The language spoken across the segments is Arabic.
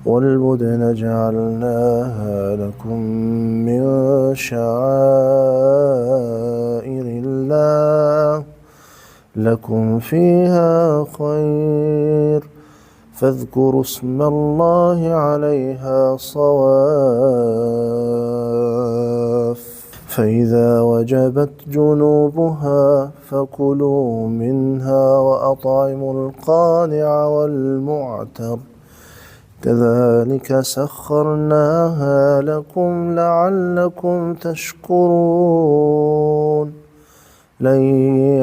والبدن جعلناها لكم من شعائر الله لكم فيها خير فاذكروا اسم الله عليها صواف فإذا وجبت جنوبها فكلوا منها وأطعموا القانع والمعتر كذلك سخرناها لكم لعلكم تشكرون لن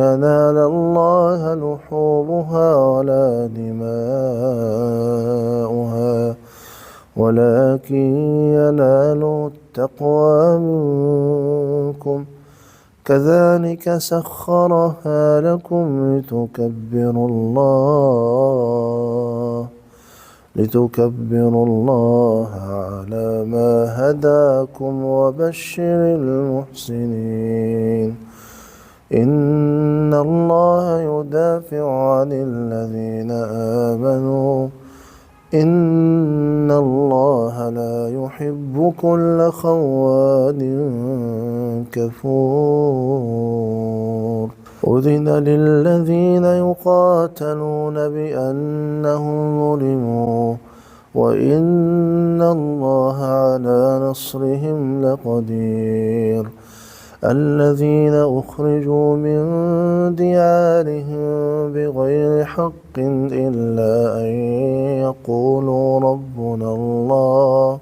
ينال الله لحومها ولا دماؤها ولكن يناله التقوى منكم كذلك سخرها لكم لتكبروا الله على ما هداكم وبشر المحسنين إن الله يدافع عن الذين آمنوا إن الله لا يحب كل خوان كفور أذن للذين يقاتلون بأنهم ظلموا وإن الله على نصرهم لقدير الذين أخرجوا من ديارهم بغير حق إلا أن يقولوا ربنا الله